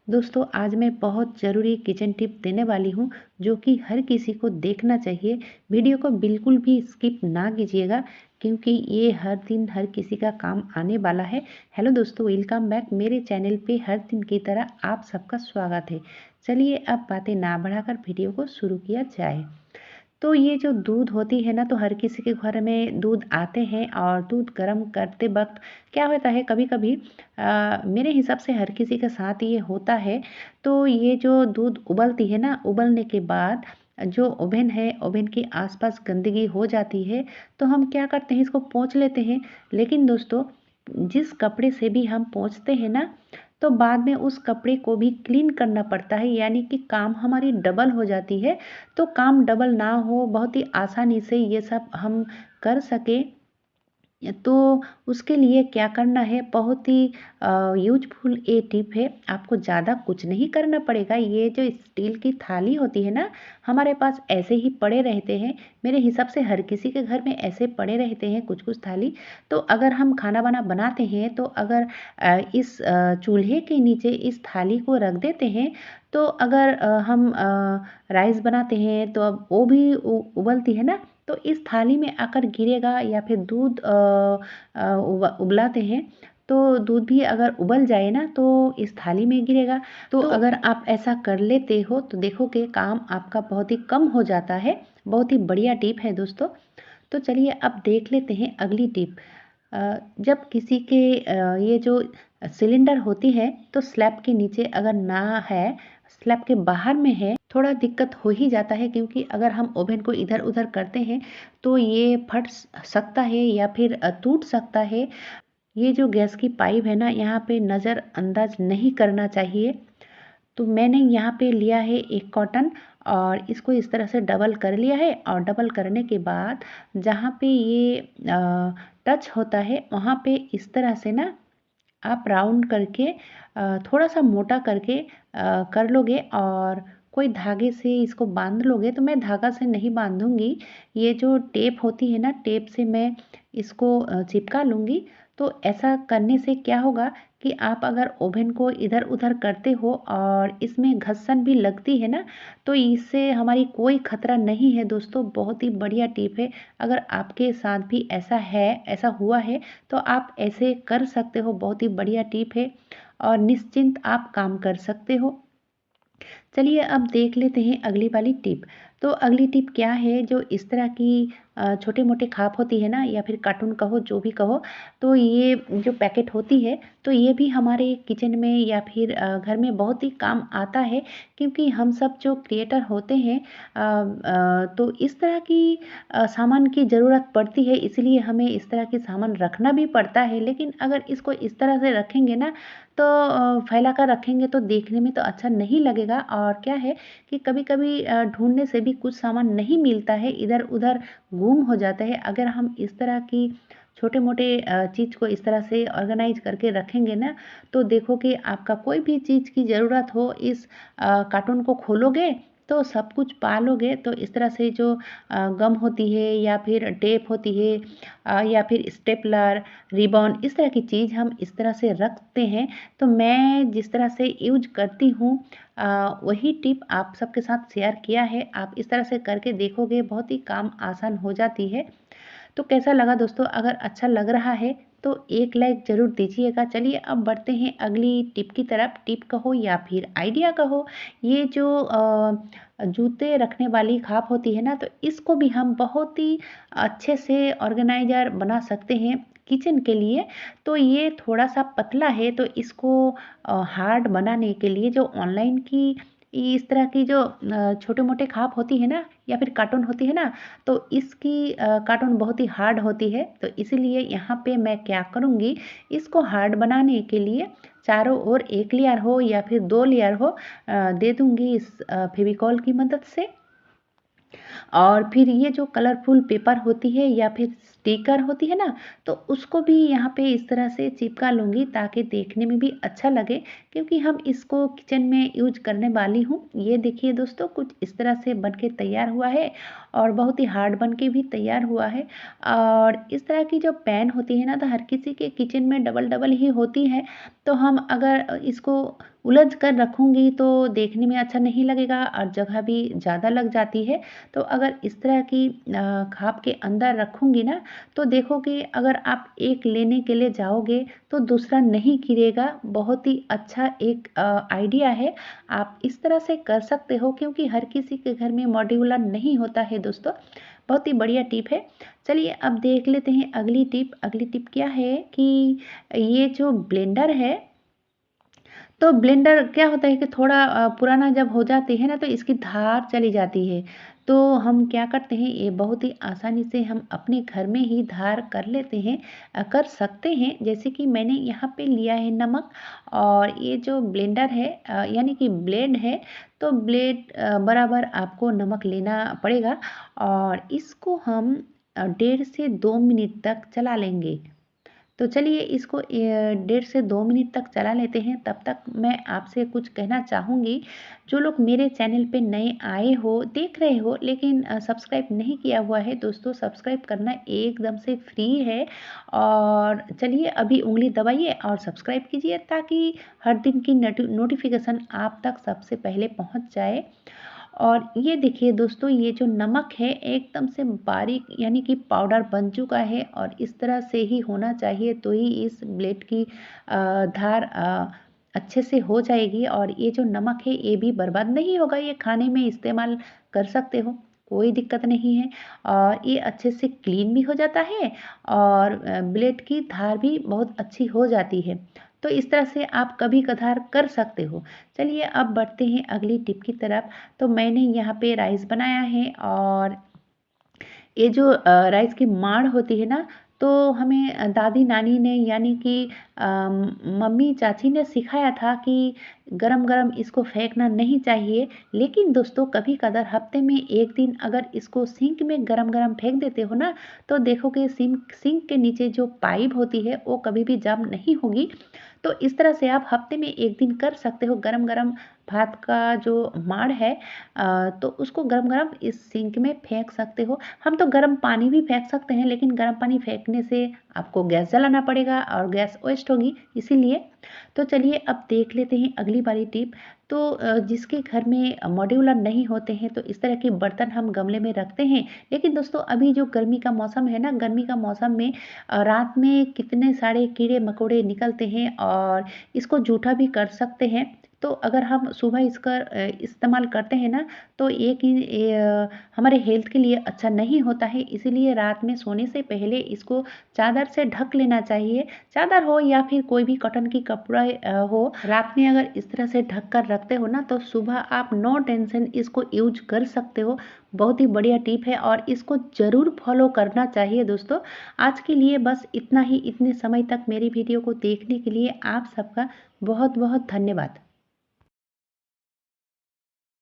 दोस्तों आज मैं बहुत ज़रूरी किचन टिप देने वाली हूँ जो कि हर किसी को देखना चाहिए। वीडियो को बिल्कुल भी स्किप ना कीजिएगा क्योंकि ये हर दिन हर किसी का काम आने वाला है। हेलो दोस्तों, वेलकम बैक मेरे चैनल पे हर दिन की तरह आप सबका स्वागत है। चलिए अब बातें ना बढ़ाकर वीडियो को शुरू किया जाए। तो ये जो दूध होती है ना, तो हर किसी के घर में दूध आते हैं और दूध गर्म करते वक्त क्या होता है, कभी कभी मेरे हिसाब से हर किसी के साथ ये होता है। तो ये जो दूध उबलती है ना, उबलने के बाद जो ओवन है, ओवन के आसपास गंदगी हो जाती है। तो हम क्या करते हैं, इसको पोंछ लेते हैं। लेकिन दोस्तों, जिस कपड़े से भी हम पोंछते हैं ना, तो बाद में उस कपड़े को भी क्लीन करना पड़ता है, यानी कि काम हमारी डबल हो जाती है। तो काम डबल ना हो, बहुत ही आसानी से ये सब हम कर सकें, तो उसके लिए क्या करना है, बहुत ही यूजफुल ये टिप है। आपको ज़्यादा कुछ नहीं करना पड़ेगा। ये जो स्टील की थाली होती है ना, हमारे पास ऐसे ही पड़े रहते हैं। मेरे हिसाब से हर किसी के घर में ऐसे पड़े रहते हैं कुछ कुछ थाली। तो अगर हम खाना वाना बनाते हैं, तो अगर इस चूल्हे के नीचे इस थाली को रख देते हैं, तो अगर हम राइस बनाते हैं तो अब वो भी उबलती है ना, तो इस थाली में आकर गिरेगा। या फिर दूध उबलाते हैं, तो दूध भी अगर उबल जाए ना, तो इस थाली में गिरेगा। तो अगर आप ऐसा कर लेते हो तो देखोगे काम आपका बहुत ही कम हो जाता है। बहुत ही बढ़िया टिप है दोस्तों। तो चलिए अब देख लेते हैं अगली टिप। जब किसी के ये जो सिलेंडर होती है, तो स्लैब के नीचे अगर ना है, स्लैब के बाहर में है, थोड़ा दिक्कत हो ही जाता है क्योंकि अगर हम ओवन को इधर उधर करते हैं तो ये फट सकता है या फिर टूट सकता है। ये जो गैस की पाइप है ना, यहाँ पे नज़रअंदाज नहीं करना चाहिए। तो मैंने यहाँ पे लिया है एक कॉटन, और इसको इस तरह से डबल कर लिया है। और डबल करने के बाद जहाँ पे ये टच होता है, वहाँ पे इस तरह से ना आप राउंड करके थोड़ा सा मोटा करके कर लोगे, और कोई धागे से इसको बांध लोगे। तो मैं धागा से नहीं बांधूंगी, ये जो टेप होती है ना, टेप से मैं इसको चिपका लूँगी। तो ऐसा करने से क्या होगा कि आप अगर ओवन को इधर उधर करते हो और इसमें घर्षण भी लगती है ना, तो इससे हमारी कोई खतरा नहीं है दोस्तों। बहुत ही बढ़िया टिप है। अगर आपके साथ भी ऐसा है, ऐसा हुआ है, तो आप ऐसे कर सकते हो। बहुत ही बढ़िया टिप है और निश्चिंत आप काम कर सकते हो। चलिए अब देख लेते हैं अगली वाली टिप। तो अगली टिप क्या है, जो इस तरह की छोटे मोटे खाप होती है ना, या फिर कार्टून कहो, जो भी कहो, तो ये जो पैकेट होती है, तो ये भी हमारे किचन में या फिर घर में बहुत ही काम आता है। क्योंकि हम सब जो क्रिएटर होते हैं, तो इस तरह की सामान की ज़रूरत पड़ती है, इसलिए हमें इस तरह के सामान रखना भी पड़ता है। लेकिन अगर इसको इस तरह से रखेंगे ना, तो फैला कर रखेंगे तो देखने में तो अच्छा नहीं लगेगा। और क्या है कि कभी-कभी ढूँढने से भी कुछ सामान नहीं मिलता है, इधर-उधर गुम हो जाता है। अगर हम इस तरह की छोटे-मोटे चीज़ को इस तरह से ऑर्गेनाइज़ करके रखेंगे ना, तो देखो कि आपका कोई भी चीज़ की ज़रूरत हो, इस कार्टून को खोलोगे तो सब कुछ पा लोगे। तो इस तरह से जो गम होती है या फिर टेप होती है, या फिर स्टेपलर, रिबन, इस तरह की चीज़ हम इस तरह से रखते हैं। तो मैं जिस तरह से यूज करती हूँ, वही टिप आप सबके साथ शेयर किया है। आप इस तरह से करके देखोगे, बहुत ही काम आसान हो जाती है। तो कैसा लगा दोस्तों? अगर अच्छा लग रहा है तो एक लाइक ज़रूर दीजिएगा। चलिए अब बढ़ते हैं अगली टिप की तरफ। टिप कहो या फिर आइडिया कहो, ये जो जूते रखने वाली खाप होती है ना, तो इसको भी हम बहुत ही अच्छे से ऑर्गेनाइज़र बना सकते हैं किचन के लिए। तो ये थोड़ा-सा पतला है, तो इसको हार्ड बनाने के लिए जो ऑनलाइन की इस तरह की जो छोटे-मोटे खाप होती है ना, या फिर कार्टून होती है ना, तो इसकी कार्टून बहुत ही हार्ड होती है। तो इसीलिए यहाँ पे मैं क्या करूँगी, इसको हार्ड बनाने के लिए चारों ओर 1 लेयर हो या फिर 2 लेयर हो, दे दूँगी इस फेविकॉल की मदद से। और फिर ये जो कलरफुल पेपर होती है या फिर स्टिकर होती है ना, तो उसको भी यहाँ पे इस तरह से चिपका लूँगी ताकि देखने में भी अच्छा लगे, क्योंकि हम इसको किचन में यूज करने वाली हूँ। ये देखिए दोस्तों, कुछ इस तरह से बन के तैयार हुआ है। और बहुत ही हार्ड बन के भी तैयार हुआ है। और इस तरह की जो पैन होती है ना, तो हर किसी के किचन में डबल डबल ही होती है। तो हम अगर इसको उलझ कर रखूँगी तो देखने में अच्छा नहीं लगेगा और जगह भी ज़्यादा लग जाती है। तो अगर इस तरह की खाप के अंदर रखूँगी ना, तो देखो कि अगर आप एक लेने के लिए जाओगे तो दूसरा नहीं गिरेगा। बहुत ही अच्छा एक आइडिया है। आप इस तरह से कर सकते हो क्योंकि हर किसी के घर में मॉड्यूलर नहीं होता है दोस्तों। बहुत ही बढ़िया टिप है। चलिए अब देख लेते हैं अगली टिप। अगली टिप क्या है कि ये जो ब्लेंडर है, तो ब्लेंडर क्या होता है कि थोड़ा पुराना जब हो जाती है ना, तो इसकी धार चली जाती है। तो हम क्या करते हैं, ये बहुत ही आसानी से हम अपने घर में ही धार कर लेते हैं, कर सकते हैं। जैसे कि मैंने यहाँ पे लिया है नमक, और ये जो ब्लेंडर है यानी कि ब्लेड है, तो ब्लेड बराबर आपको नमक लेना पड़ेगा और इसको हम 1.5 से 2 मिनट तक चला लेंगे। तो चलिए इसको 1.5 से 2 मिनट तक चला लेते हैं। तब तक मैं आपसे कुछ कहना चाहूँगी। जो लोग मेरे चैनल पे नए आए हो, देख रहे हो लेकिन सब्सक्राइब नहीं किया हुआ है, दोस्तों सब्सक्राइब करना एकदम से फ्री है। और चलिए अभी ऊँगली दबाइए और सब्सक्राइब कीजिए ताकि हर दिन की नोटिफिकेशन आप तक सबसे पहले पहुँच जाए। और ये देखिए दोस्तों, ये जो नमक है एकदम से बारीक यानी कि पाउडर बन चुका है और इस तरह से ही होना चाहिए, तो ही इस ब्लेड की धार अच्छे से हो जाएगी। और ये जो नमक है ये भी बर्बाद नहीं होगा, ये खाने में इस्तेमाल कर सकते हो, कोई दिक्कत नहीं है। और ये अच्छे से क्लीन भी हो जाता है और ब्लेड की धार भी बहुत अच्छी हो जाती है। तो इस तरह से आप कभी कभार कर सकते हो। चलिए अब बढ़ते हैं अगली टिप की तरफ। तो मैंने यहाँ पे राइस बनाया है और ये जो राइस की माड़ होती है ना, तो हमें दादी नानी ने यानी कि मम्मी चाची ने सिखाया था कि गरम-गरम इसको फेंकना नहीं चाहिए। लेकिन दोस्तों कभी कभार हफ्ते में 1 दिन अगर इसको सिंक में गरम-गरम फेंक देते हो ना, तो देखोगे सिंक सिंक के नीचे जो पाइप होती है वो कभी भी जम नहीं होगी। तो इस तरह से आप हफ्ते में 1 दिन कर सकते हो। गरम-गरम भात का जो माड़ है तो उसको गरम-गरम इस सिंक में फेंक सकते हो। हम तो गर्म पानी भी फेंक सकते हैं, लेकिन गर्म पानी फेंकने से आपको गैस जलाना पड़ेगा और गैस वेस्ट होगी, इसीलिए। तो चलिए अब देख लेते हैं अगली वाली टिप। तो जिसके घर में मॉड्यूलर नहीं होते हैं तो इस तरह के बर्तन हम गमले में रखते हैं। लेकिन दोस्तों अभी जो गर्मी का मौसम है ना, गर्मी का मौसम में रात में कितने सारे कीड़े मकोड़े निकलते हैं और इसको जूठा भी कर सकते हैं। तो अगर हम सुबह इसका इस्तेमाल करते हैं ना, तो हमारे हेल्थ के लिए अच्छा नहीं होता है। इसीलिए रात में सोने से पहले इसको चादर से ढक लेना चाहिए। चादर हो या फिर कोई भी कॉटन की कपड़ा हो, रात में अगर इस तरह से ढक कर रखते हो ना, तो सुबह आप नो टेंशन इसको यूज कर सकते हो। बहुत ही बढ़िया टिप है और इसको ज़रूर फॉलो करना चाहिए दोस्तों। आज के लिए बस इतना ही। इतने समय तक मेरी वीडियो को देखने के लिए आप सबका बहुत बहुत धन्यवाद।